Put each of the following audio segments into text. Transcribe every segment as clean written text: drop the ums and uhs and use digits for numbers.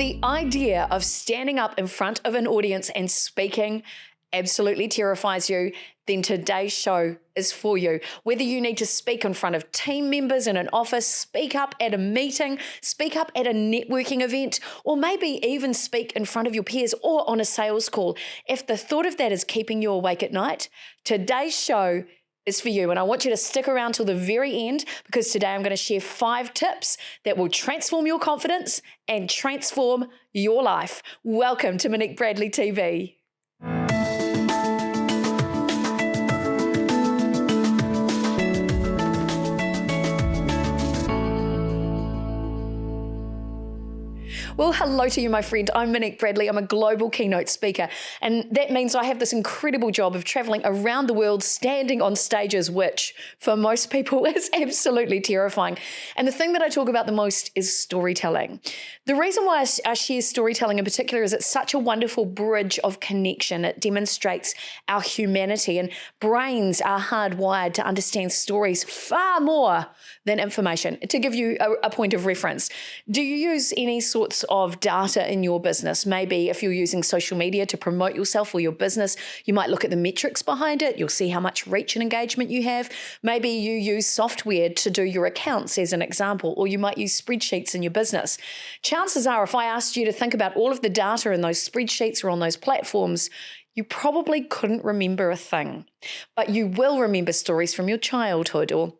the idea of standing up in front of an audience and speaking absolutely terrifies you, then today's show is for you. Whether you need to speak in front of team members in an office, speak up at a meeting, speak up at a networking event, or maybe even speak in front of your peers or on a sales call, if the thought of that is keeping you awake at night, today's show is for you. And I want you to stick around till the very end, because today I'm going to share 5 tips that will transform your confidence and transform your life. Welcome to Monique Bradley TV. Well, hello to you, my friend. I'm Monique Bradley. I'm a global keynote speaker, and that means I have this incredible job of traveling around the world, standing on stages, which for most people is absolutely terrifying. And the thing that I talk about the most is storytelling. The reason why I share storytelling in particular is it's such a wonderful bridge of connection. It demonstrates our humanity, and brains are hardwired to understand stories far more than information. To give you a point of reference, do you use any sorts of data in your business? Maybe if you're using social media to promote yourself or your business, you might look at the metrics behind it. You'll see how much reach and engagement you have. Maybe you use software to do your accounts as an example, or you might use spreadsheets in your business. Chances are, if I asked you to think about all of the data in those spreadsheets or on those platforms, you probably couldn't remember a thing, but you will remember stories from your childhood, or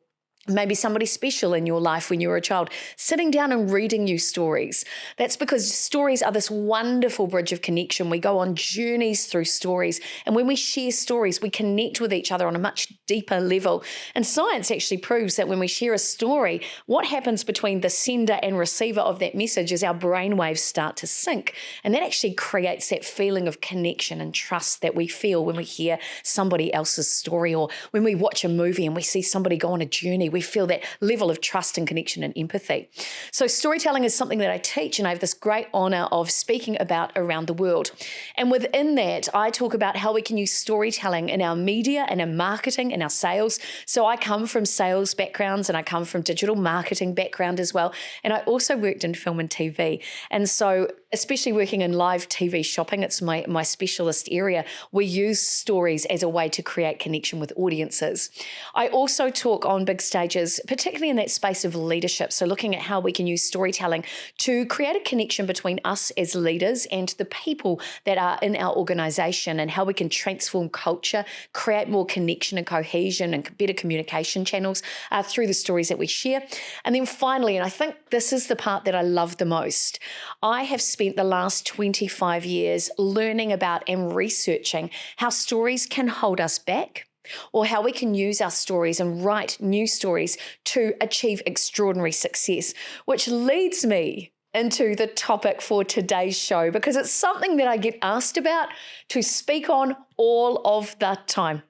maybe somebody special in your life when you were a child, sitting down and reading you stories. That's because stories are this wonderful bridge of connection. We go on journeys through stories. And when we share stories, we connect with each other on a much deeper level. And science actually proves that when we share a story, what happens between the sender and receiver of that message is our brain waves start to sync. And that actually creates that feeling of connection and trust that we feel when we hear somebody else's story, or when we watch a movie and we see somebody go on a journey. We feel that level of trust and connection and empathy. So storytelling is something that I teach, and I have this great honor of speaking about around the world. And within that, I talk about how we can use storytelling in our media and in marketing and our sales. So I come from sales backgrounds, and I come from digital marketing background as well. And I also worked in film and TV. And so especially working in live TV shopping, it's my specialist area. We use stories as a way to create connection with audiences. I also talk on big stages, particularly in that space of leadership. So looking at how we can use storytelling to create a connection between us as leaders and the people that are in our organization, and how we can transform culture, create more connection and cohesion and better communication channels through the stories that we share. And then finally, and I think this is the part that I love the most, I have spent the last 25 years learning about and researching how stories can hold us back, or how we can use our stories and write new stories to achieve extraordinary success, which leads me into the topic for today's show, because it's something that I get asked about to speak on all of the time.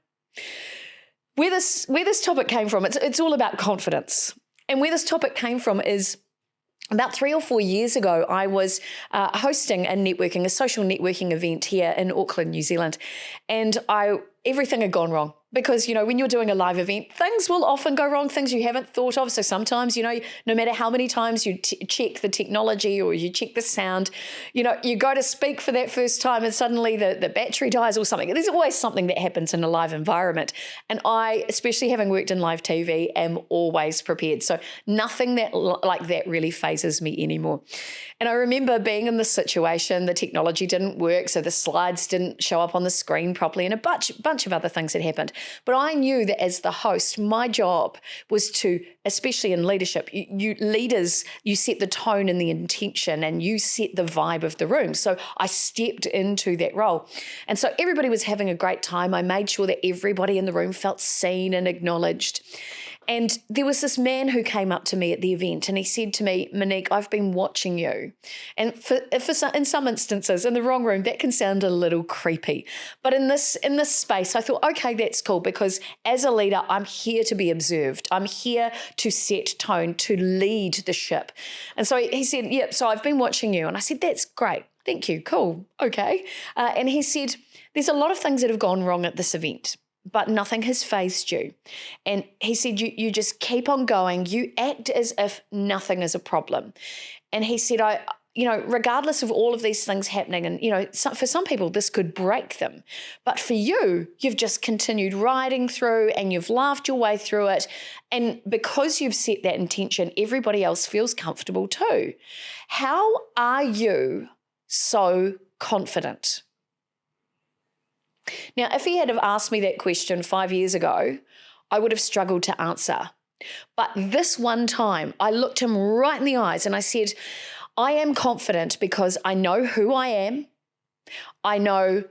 Where this topic came from, it's all about confidence. And where this topic came from is about 3 or 4 years ago, I was hosting a social networking event here in Auckland, New Zealand, and everything had gone wrong. Because, when you're doing a live event, things will often go wrong, things you haven't thought of. So sometimes, no matter how many times you check the technology or you check the sound, you go to speak for that first time and suddenly the battery dies or something. There's always something that happens in a live environment. And I, especially having worked in live TV, am always prepared. So nothing like that really phases me anymore. And I remember being in this situation, the technology didn't work, so the slides didn't show up on the screen properly, and a bunch of other things had happened. But I knew that as the host, my job was to, especially in leadership, you leaders, you set the tone and the intention, and you set the vibe of the room. So I stepped into that role. And so everybody was having a great time. I made sure that everybody in the room felt seen and acknowledged. And there was this man who came up to me at the event, and he said to me, "Monique, I've been watching you." And in some instances, in the wrong room, that can sound a little creepy. But in this space, I thought, okay, that's cool, because as a leader, I'm here to be observed. I'm here to set tone, to lead the ship. And so he said, "Yeah, so I've been watching you." And I said, "That's great. Thank you. Cool. Okay." And he said, "There's a lot of things that have gone wrong at this event, but nothing has fazed you." And he said, you just keep on going. You act as if nothing is a problem. And he said, regardless of all of these things happening, and, for some people, this could break them. But for you, you've just continued riding through and you've laughed your way through it. And because you've set that intention, everybody else feels comfortable too. How are you so confident? Now, if he had have asked me that question 5 years ago, I would have struggled to answer. But this one time, I looked him right in the eyes and I said, I am confident because I know who I am, I know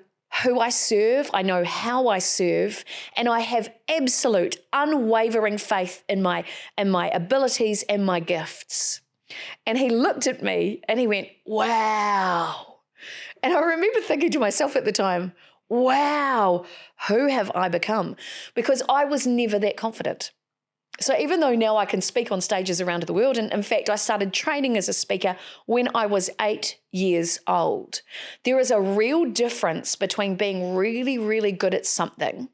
who I serve, I know how I serve, and I have absolute unwavering faith in my abilities and my gifts. And he looked at me and he went, wow. And I remember thinking to myself at the time, wow, who have I become? Because I was never that confident. So even though now I can speak on stages around the world, and in fact, I started training as a speaker when I was 8 years old, there is a real difference between being really, really good at something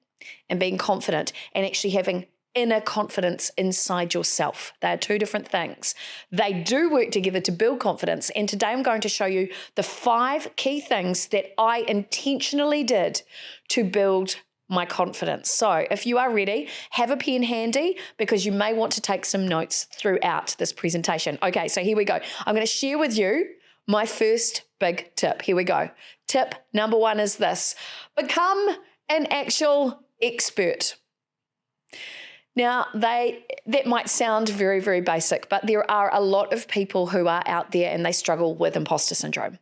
and being confident and actually having inner confidence inside yourself. They are two different things. They do work together to build confidence. And today I'm going to show you the 5 key things that I intentionally did to build my confidence. So if you are ready, have a pen handy because you may want to take some notes throughout this presentation. Okay, so here we go. I'm going to share with you my first big tip. Here we go. Tip number 1 is this: become an actual expert. Now, that might sound very, very basic, but there are a lot of people who are out there and they struggle with imposter syndrome.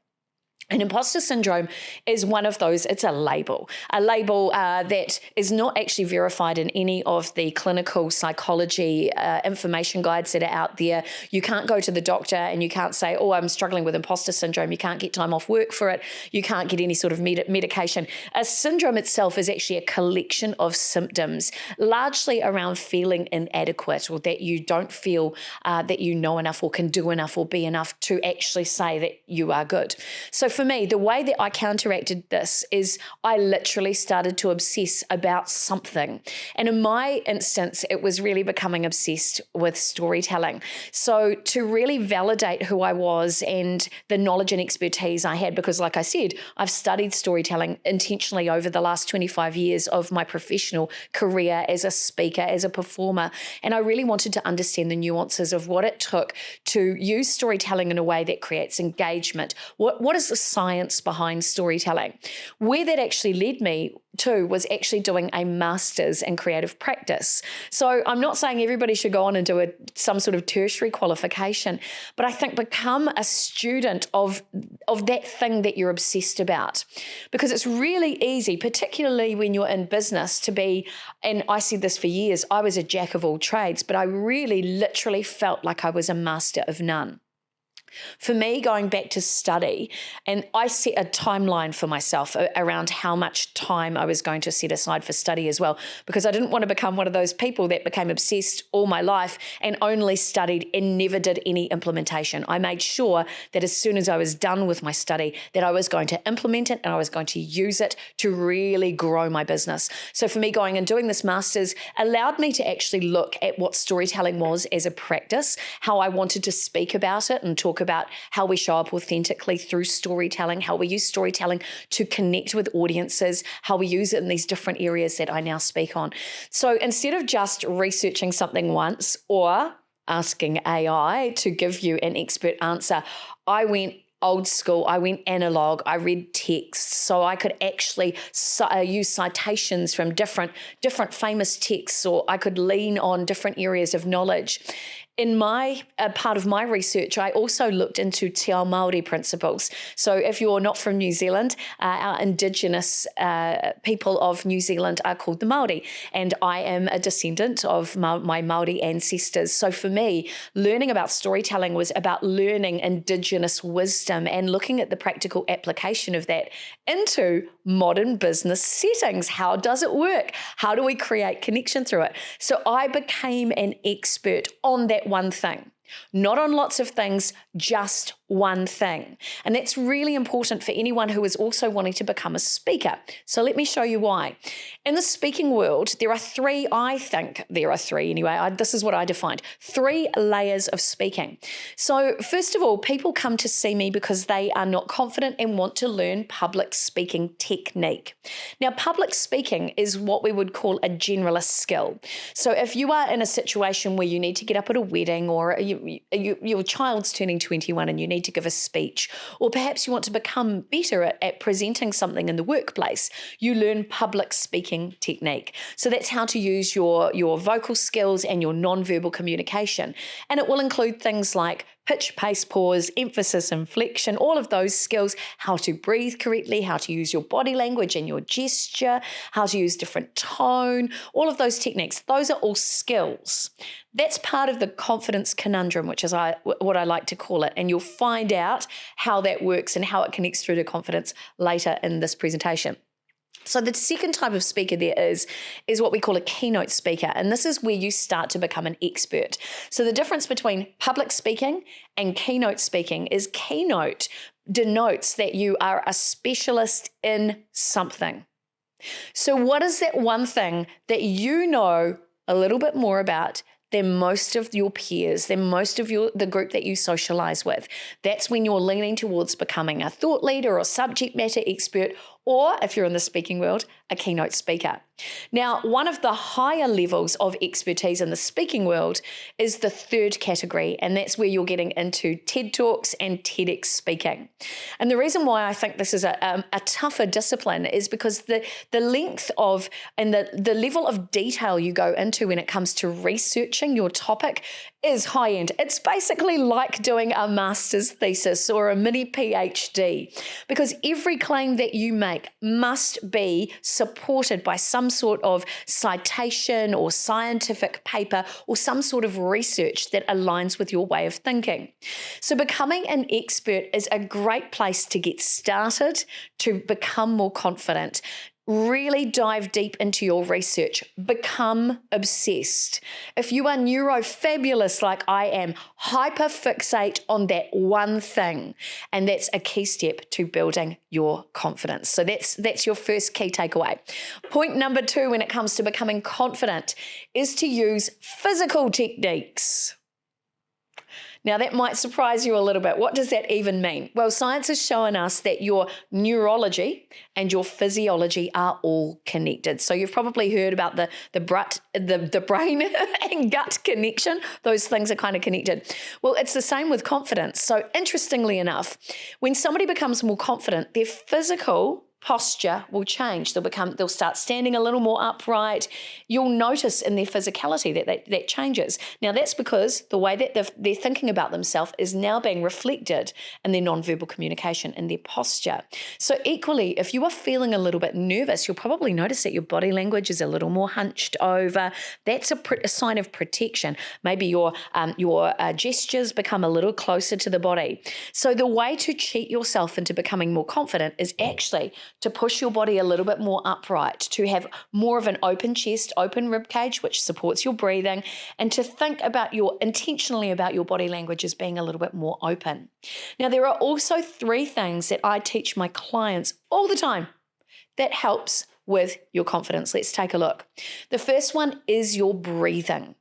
And imposter syndrome is one of those, it's a label that is not actually verified in any of the clinical psychology information guides that are out there. You can't go to the doctor and you can't say, oh, I'm struggling with imposter syndrome. You can't get time off work for it. You can't get any sort of medication. A syndrome itself is actually a collection of symptoms, largely around feeling inadequate, or that you don't feel that you know enough or can do enough or be enough to actually say that you are good. So for me, the way that I counteracted this is I literally started to obsess about something. And in my instance, it was really becoming obsessed with storytelling. So to really validate who I was and the knowledge and expertise I had, because like I said, I've studied storytelling intentionally over the last 25 years of my professional career as a speaker, as a performer. And I really wanted to understand the nuances of what it took to use storytelling in a way that creates engagement. What is the science behind storytelling? Where that actually led me to was actually doing a master's in creative practice. So I'm not saying everybody should go on and do some sort of tertiary qualification, but I think become a student of that thing that you're obsessed about, because it's really easy, particularly when you're in business, to be, and I said this for years, I was a jack of all trades, but I really literally felt like I was a master of none. For me, going back to study, and I set a timeline for myself around how much time I was going to set aside for study as well, because I didn't want to become one of those people that became obsessed all my life and only studied and never did any implementation. I made sure that as soon as I was done with my study, that I was going to implement it and I was going to use it to really grow my business. So for me, going and doing this master's allowed me to actually look at what storytelling was as a practice, how I wanted to speak about it and talk about how we show up authentically through storytelling, how we use storytelling to connect with audiences, how we use it in these different areas that I now speak on. So instead of just researching something once or asking AI to give you an expert answer, I went old school, I went analog, I read texts so I could actually use citations from different famous texts, or I could lean on different areas of knowledge. In my part of my research, I also looked into Te Ao Māori principles. So if you're not from New Zealand, our Indigenous people of New Zealand are called the Māori, and I am a descendant of my Māori ancestors. So for me, learning about storytelling was about learning Indigenous wisdom and looking at the practical application of that into modern business settings. How does it work? How do we create connection through it? So I became an expert on that one thing. Not on lots of things, just one thing. And that's really important for anyone who is also wanting to become a speaker. So let me show you why. In the speaking world, there are three, I think there are three anyway, this is what I defined, 3 layers of speaking. So first of all, people come to see me because they are not confident and want to learn public speaking technique. Now, public speaking is what we would call a generalist skill. So if you are in a situation where you need to get up at a wedding, or your child's turning 21 and you need to give a speech, or perhaps you want to become better at presenting something in the workplace, you learn public speaking technique. So that's how to use your vocal skills and your non-verbal communication. And it will include things like pitch, pace, pause, emphasis, inflection, all of those skills, how to breathe correctly, how to use your body language and your gesture, how to use different tone, all of those techniques. Those are all skills. That's part of the confidence conundrum, which is what I like to call it. And you'll find out how that works and how it connects through to confidence later in this presentation. So the second type of speaker there is what we call a keynote speaker. And this is where you start to become an expert. So the difference between public speaking and keynote speaking is keynote denotes that you are a specialist in something. So what is that one thing that you know a little bit more about than most of your peers, than most of the group that you socialize with? That's when you're leaning towards becoming a thought leader or subject matter expert, or if you're in the speaking world, a keynote speaker. Now, one of the higher levels of expertise in the speaking world is the third category, and that's where you're getting into TED Talks and TEDx speaking. And the reason why I think this is a tougher discipline is because the length of and the level of detail you go into when it comes to researching your topic is high end. It's basically like doing a master's thesis or a mini PhD, because every claim that you make must be supported by some sort of citation or scientific paper or some sort of research that aligns with your way of thinking. So becoming an expert is a great place to get started, to become more confident. Really dive deep into your research. Become obsessed. If you are neurofabulous like I am, hyperfixate on that one thing. And that's a key step to building your confidence. So that's your first key takeaway. Point number 2 when it comes to becoming confident is to use physical techniques. Now, that might surprise you a little bit. What does that even mean? Well, science has shown us that your neurology and your physiology are all connected. So you've probably heard about the brain and gut connection. Those things are kind of connected. Well, it's the same with confidence. So interestingly enough, when somebody becomes more confident, their physical posture will change. They'll start standing a little more upright. You'll notice in their physicality that changes. Now, that's because the way that they're thinking about themselves is now being reflected in their nonverbal communication and their posture. So equally, if you are feeling a little bit nervous, you'll probably notice that your body language is a little more hunched over. That's a sign of protection. Maybe your gestures become a little closer to the body. So the way to cheat yourself into becoming more confident is actually to push your body a little bit more upright, to have more of an open chest, open rib cage, which supports your breathing, and to think intentionally about your body language as being a little bit more open. Now, there are also 3 things that I teach my clients all the time that helps with your confidence. Let's take a look. The first one is your breathing.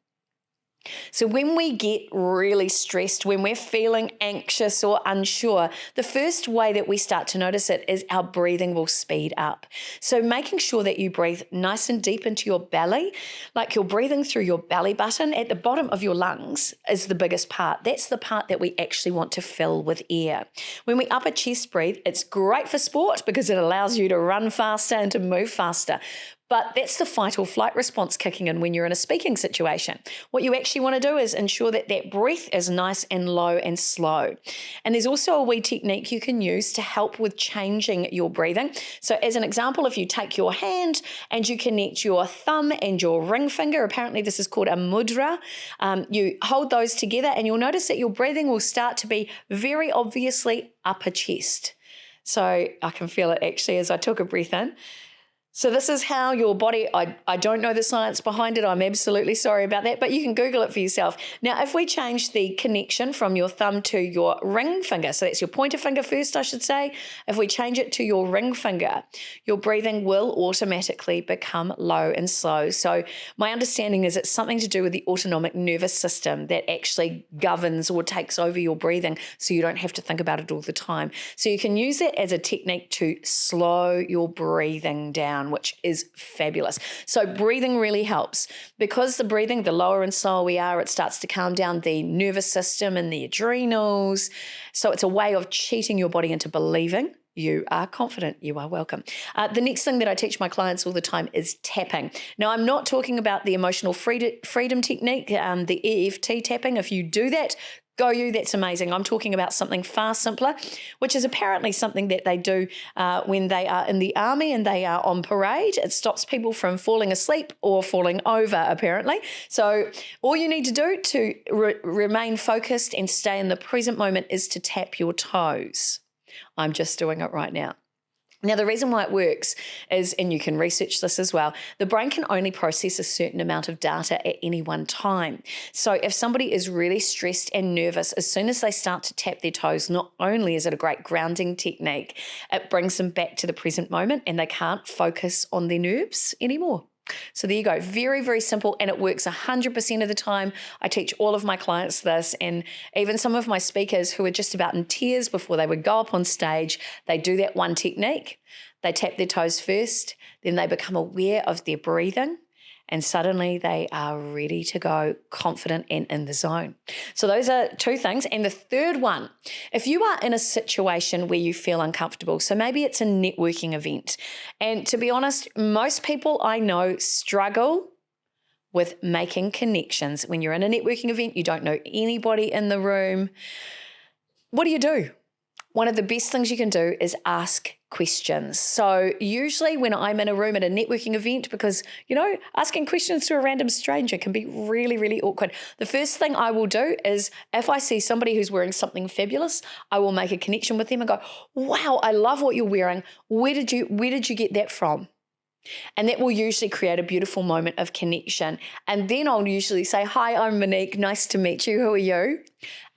So when we get really stressed, when we're feeling anxious or unsure, the first way that we start to notice it is our breathing will speed up. So making sure that you breathe nice and deep into your belly, like you're breathing through your belly button at the bottom of your lungs is the biggest part. That's the part that we actually want to fill with air. When we upper chest breathe, it's great for sport because it allows you to run faster and to move faster. But that's the fight or flight response kicking in when you're in a speaking situation. What you actually want to do is ensure that that breath is nice and low and slow. And there's also a wee technique you can use to help with changing your breathing. So as an example, if you take your hand and you connect your thumb and your ring finger, apparently this is called a mudra, you hold those together and you'll notice that your breathing will start to be very obviously upper chest. So I can feel it actually as I took a breath in. So this is how your body, I don't know the science behind it. I'm absolutely sorry about that, but you can Google it for yourself. Now, if we change the connection from your thumb to your ring finger, so that's your pointer finger first, I should say. If we change it to your ring finger, your breathing will automatically become low and slow. So my understanding is it's something to do with the autonomic nervous system that actually governs or takes over your breathing, so you don't have to think about it all the time. So you can use it as a technique to slow your breathing down, which is fabulous. So breathing really helps because the breathing, the lower and slower we are, it starts to calm down the nervous system and the adrenals. So it's a way of cheating your body into believing you are confident. You are welcome. The next thing that I teach my clients all the time is tapping. Now, I'm not talking about the emotional freedom technique, the EFT tapping. If you do that, go you, that's amazing. I'm talking about something far simpler, which is apparently something that they do when they are in the army and they are on parade. It stops people from falling asleep or falling over, apparently. So all you need to do to remain focused and stay in the present moment is to tap your toes. I'm just doing it right now. Now, the reason why it works is, and you can research this as well, the brain can only process a certain amount of data at any one time. So if somebody is really stressed and nervous, as soon as they start to tap their toes, not only is it a great grounding technique, it brings them back to the present moment and they can't focus on their nerves anymore. So there you go. Very, very simple, and it works 100% of the time. I teach all of my clients this, and even some of my speakers who are just about in tears before they would go up on stage, they do that one technique. They tap their toes first, then they become aware of their breathing, and suddenly they are ready to go, confident and in the zone. So those are two things. And the third one, if you are in a situation where you feel uncomfortable, so maybe it's a networking event, and to be honest, most people I know struggle with making connections. When you're in a networking event, you don't know anybody in the room. What do? One of the best things you can do is ask questions. So usually when I'm in a room at a networking event, because, asking questions to a random stranger can be really, really awkward. The first thing I will do is if I see somebody who's wearing something fabulous, I will make a connection with them and go, wow, I love what you're wearing. Where did you get that from? And that will usually create a beautiful moment of connection. And then I'll usually say, hi, I'm Monique. Nice to meet you. Who are you?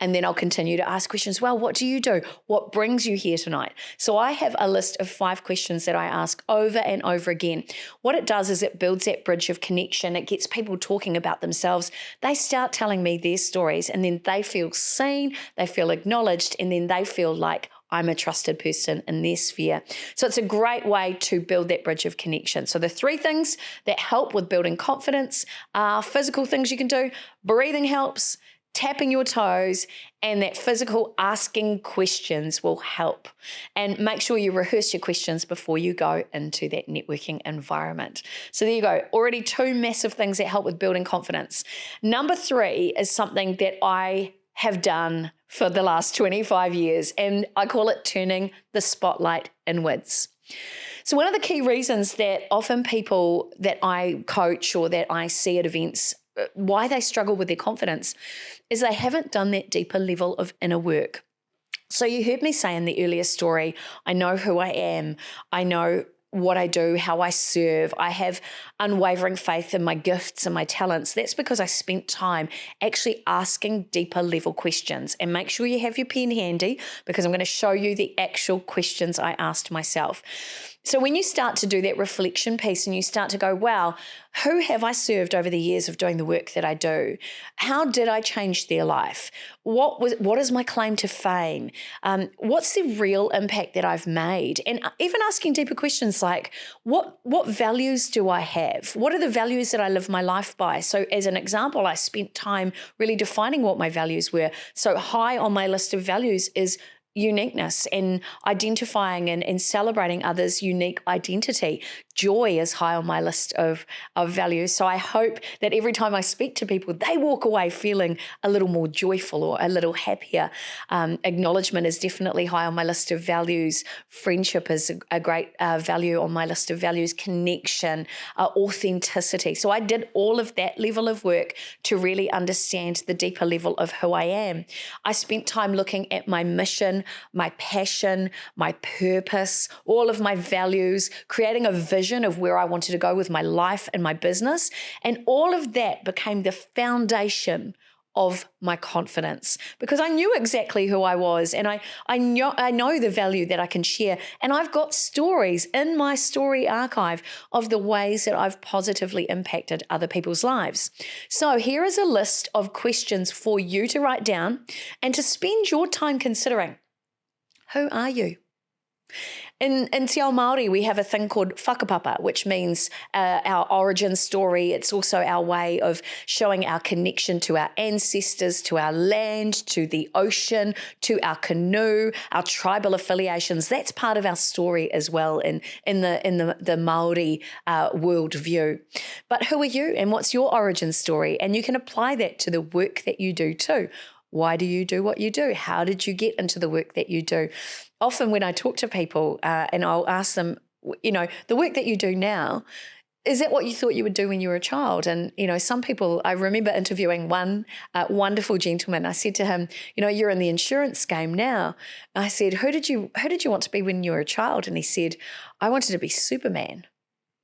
And then I'll continue to ask questions. Well, what do you do? What brings you here tonight? So I have a list of 5 questions that I ask over and over again. What it does is it builds that bridge of connection. It gets people talking about themselves. They start telling me their stories, and then they feel seen, they feel acknowledged, and then they feel like I'm a trusted person in their sphere. So it's a great way to build that bridge of connection. So the 3 things that help with building confidence are physical things you can do. Breathing helps, tapping your toes, and that physical asking questions will help. And make sure you rehearse your questions before you go into that networking environment. So there you go. Already 2 massive things that help with building confidence. Number 3 is something that I have done for the last 25 years, and I call it turning the spotlight inwards. So one of the key reasons that often people that I coach or that I see at events, why they struggle with their confidence is they haven't done that deeper level of inner work. So you heard me say in the earlier story, I know who I am. I know what I do, how I serve. I have unwavering faith in my gifts and my talents. That's because I spent time actually asking deeper level questions. And make sure you have your pen handy, because I'm going to show you the actual questions I asked myself. So when you start to do that reflection piece and you start to go, wow, who have I served over the years of doing the work that I do? How did I change their life? What is my claim to fame? What's the real impact that I've made? And even asking deeper questions like, what values do I have? What are the values that I live my life by? So as an example, I spent time really defining what my values were. So high on my list of values is uniqueness and identifying and celebrating others' unique identity. Joy is high on my list of values. So I hope that every time I speak to people, they walk away feeling a little more joyful or a little happier. Acknowledgement is definitely high on my list of values. Friendship is a great value on my list of values. Connection, authenticity. So I did all of that level of work to really understand the deeper level of who I am. I spent time looking at my mission, my passion, my purpose, all of my values, creating a vision vision of where I wanted to go with my life and my business. And all of that became the foundation of my confidence, because I knew exactly who I was, and I know the value that I can share. And I've got stories in my story archive of the ways that I've positively impacted other people's lives. So here is a list of questions for you to write down and to spend your time considering. Who are you? In Te Ao Māori, we have a thing called whakapapa, which means our origin story. It's also our way of showing our connection to our ancestors, to our land, to the ocean, to our canoe, our tribal affiliations. That's part of our story as well in the Māori worldview. But who are you, and what's your origin story? And you can apply that to the work that you do too. Why do you do what you do? How did you get into the work that you do? Often when I talk to people and I'll ask them, the work that you do now, is that what you thought you would do when you were a child? And, some people, I remember interviewing one wonderful gentleman. I said to him, you're in the insurance game now. I said, who did you want to be when you were a child? And he said, I wanted to be Superman,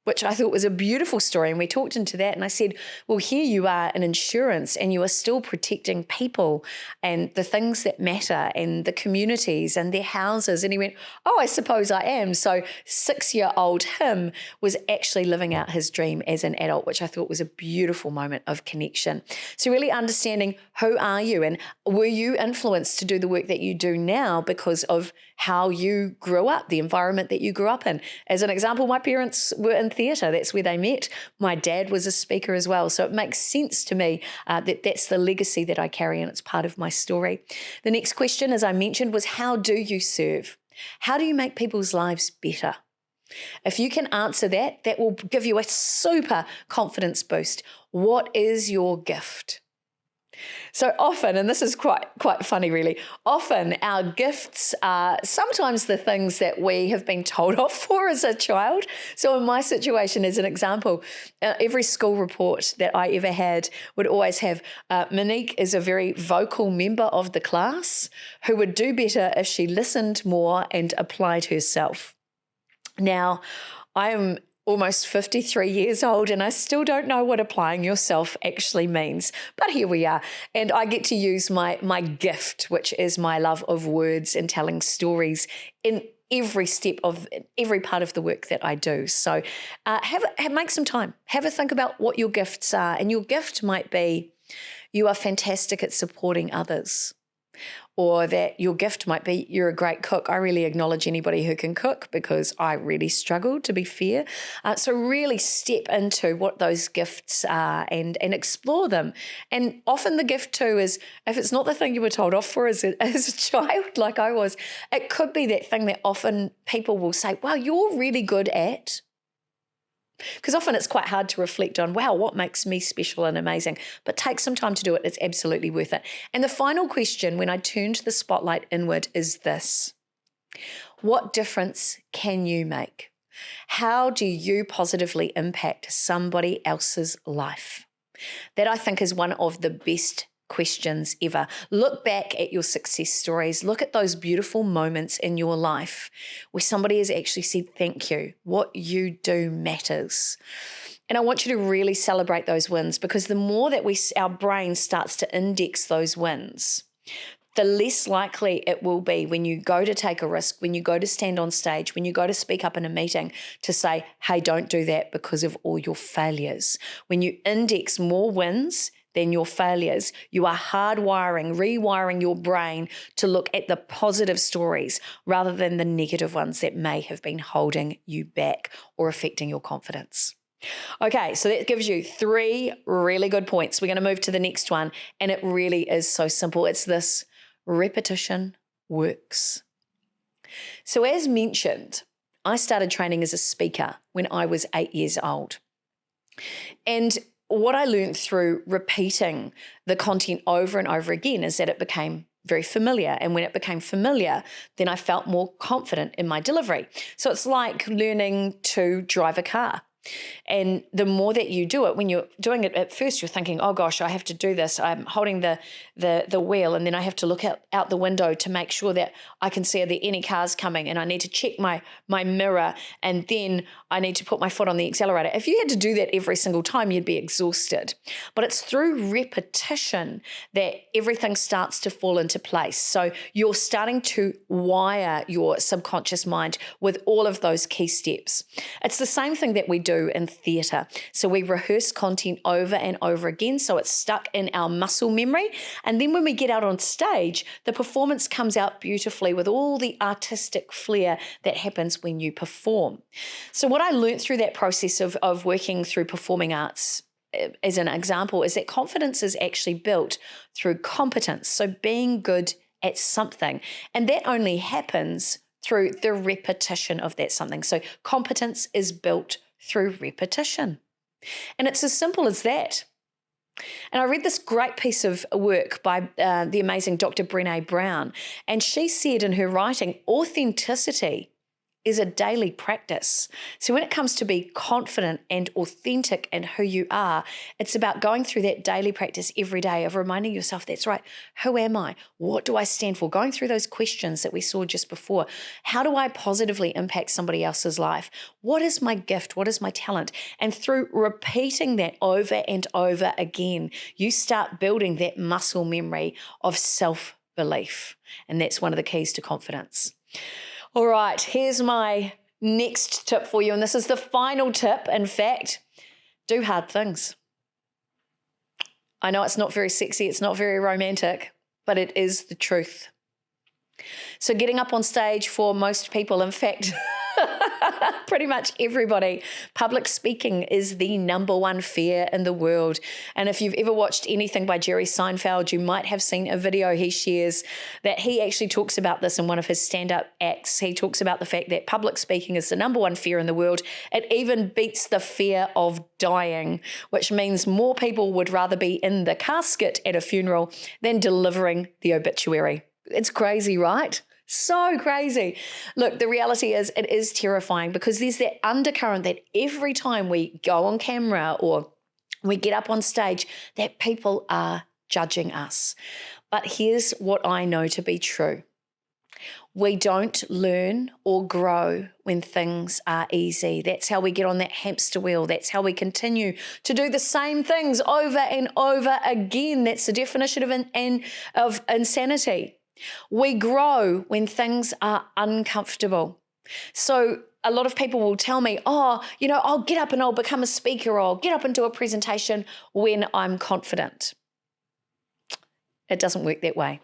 which I thought was a beautiful story. And we talked into that. And I said, well, here you are in insurance and you are still protecting people and the things that matter and the communities and their houses. And he went, oh, I suppose I am. So 6-year-old him was actually living out his dream as an adult, which I thought was a beautiful moment of connection. So really understanding, who are you, and were you influenced to do the work that you do now because of how you grew up, the environment that you grew up in? As an example, my parents were in theatre. That's where they met. My dad was a speaker as well. So it makes sense to me that that's the legacy that I carry, and it's part of my story. The next question, as I mentioned, was how do you serve? How do you make people's lives better? If you can answer that, that will give you a super confidence boost. What is your gift? So often, and this is quite funny really, often our gifts are sometimes the things that we have been told off for as a child. So in my situation, as an example, every school report that I ever had would always have Monique is a very vocal member of the class who would do better if she listened more and applied herself. Now, I am almost 53 years old and I still don't know what applying yourself actually means. But here we are. And I get to use my gift, which is my love of words and telling stories in every step of every part of the work that I do. So make some time. Have a think about what your gifts are. And your gift might be you are fantastic at supporting others. Or that your gift might be you're a great cook. I really acknowledge anybody who can cook because I really struggle, to be fair. So really step into what those gifts are and explore them. And often the gift too is, if it's not the thing you were told off for as a child like I was, it could be that thing that often people will say, wow, you're really good at. Because often it's quite hard to reflect on, wow, what makes me special and amazing? But take some time to do it. It's absolutely worth it. And the final question, when I turn the spotlight inward, is this. What difference can you make? How do you positively impact somebody else's life? That, I think, is one of the best questions ever. Look back at your success stories. Look at those beautiful moments in your life where somebody has actually said thank you. What you do matters. And I want you to really celebrate those wins, because the more that our brain starts to index those wins, the less likely it will be when you go to take a risk, when you go to stand on stage, when you go to speak up in a meeting, to say, hey, don't do that because of all your failures. When you index more wins than your failures, you are rewiring your brain to look at the positive stories rather than the negative ones that may have been holding you back or affecting your confidence. Okay, so that gives you 3 really good points. We're going to move to the next one, and it really is so simple. It's this: repetition works. So as mentioned, I started training as a speaker when I was 8 years old. And what I learned through repeating the content over and over again is that it became very familiar. And when it became familiar, then I felt more confident in my delivery. So it's like learning to drive a car. And the more that you do it, when you're doing it at first, you're thinking, oh gosh, I have to do this. I'm holding the wheel, and then I have to look out the window to make sure that I can see are there any cars coming, and I need to check my mirror, and then I need to put my foot on the accelerator. If you had to do that every single time, you'd be exhausted. But it's through repetition that everything starts to fall into place. So you're starting to wire your subconscious mind with all of those key steps. It's the same thing that we do in theatre. So we rehearse content over and over again, so it's stuck in our muscle memory. And then when we get out on stage, the performance comes out beautifully with all the artistic flair that happens when you perform. So what I learned through that process of working through performing arts, as an example, is that confidence is actually built through competence. So being good at something. And that only happens through the repetition of that something. So competence is built through repetition. And it's as simple as that. And I read this great piece of work by the amazing Dr. Brené Brown, and she said in her writing, authenticity is a daily practice. So when it comes to be confident and authentic in who you are, it's about going through that daily practice every day of reminding yourself, that's right, who am I? What do I stand for? Going through those questions that we saw just before. How do I positively impact somebody else's life? What is my gift? What is my talent? And through repeating that over and over again, you start building that muscle memory of self-belief. And that's one of the keys to confidence. All right, here's my next tip for you, and this is the final tip. In fact, do hard things. I know it's not very sexy, it's not very romantic, but it is the truth. So getting up on stage for most people, in fact, pretty much everybody, public speaking is the number one fear in the world. And if you've ever watched anything by Jerry Seinfeld, you might have seen a video he shares that he actually talks about this in one of his stand-up acts. He talks about the fact that public speaking is the number one fear in the world. It even beats the fear of dying, which means more people would rather be in the casket at a funeral than delivering the obituary. It's crazy, right? So crazy. Look, the reality is it is terrifying because there's that undercurrent that every time we go on camera or we get up on stage, that people are judging us. But here's what I know to be true. We don't learn or grow when things are easy. That's how we get on that hamster wheel. That's how we continue to do the same things over and over again. That's the definition of insanity. We grow when things are uncomfortable. So a lot of people will tell me, I'll get up and I'll become a speaker, or I'll get up and do a presentation when I'm confident. It doesn't work that way.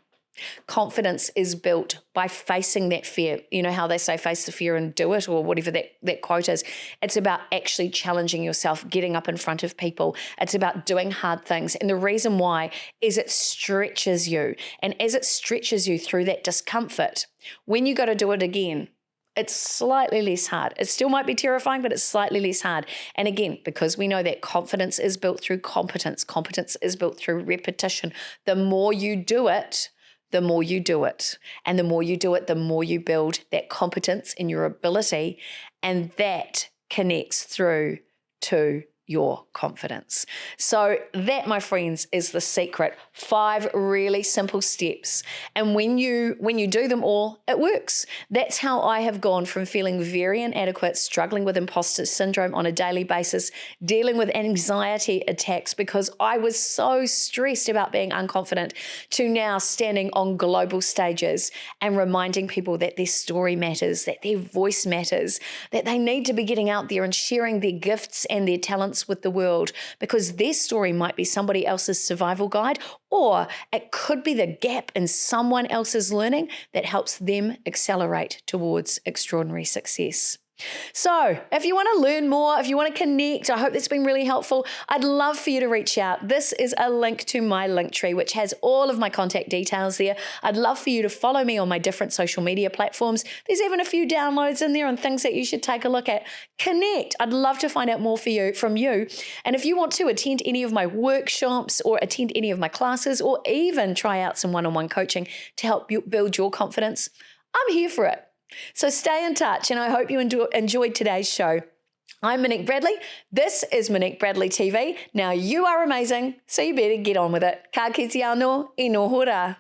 Confidence is built by facing that fear. You know how they say face the fear and do it, or whatever that quote is. It's about actually challenging yourself, getting up in front of people. It's about doing hard things. And the reason why is it stretches you. And as it stretches you through that discomfort, when you got to do it again, it's slightly less hard. It still might be terrifying, but it's slightly less hard. And again, because we know that confidence is built through competence, competence is built through repetition. The more you do it, the more you do it. And the more you do it, the more you build that competence in your ability. And that connects through to your confidence. So that, my friends, is the secret. 5 really simple steps. And when you do them all, it works. That's how I have gone from feeling very inadequate, struggling with imposter syndrome on a daily basis, dealing with anxiety attacks because I was so stressed about being unconfident, to now standing on global stages and reminding people that their story matters, that their voice matters, that they need to be getting out there and sharing their gifts and their talents with the world, because their story might be somebody else's survival guide, or it could be the gap in someone else's learning that helps them accelerate towards extraordinary success. So if you want to learn more, if you want to connect, I hope that's been really helpful. I'd love for you to reach out. This is a link to my Linktree, which has all of my contact details there. I'd love for you to follow me on my different social media platforms. There's even a few downloads in there and things that you should take a look at. Connect. I'd love to find out more from you. And if you want to attend any of my workshops or attend any of my classes, or even try out some one-on-one coaching to help you build your confidence, I'm here for it. So stay in touch, and I hope you enjoyed today's show. I'm Monique Bradley. This is Monique Bradley TV. Now you are amazing, so you better get on with it. Ka kite anō, e no hora.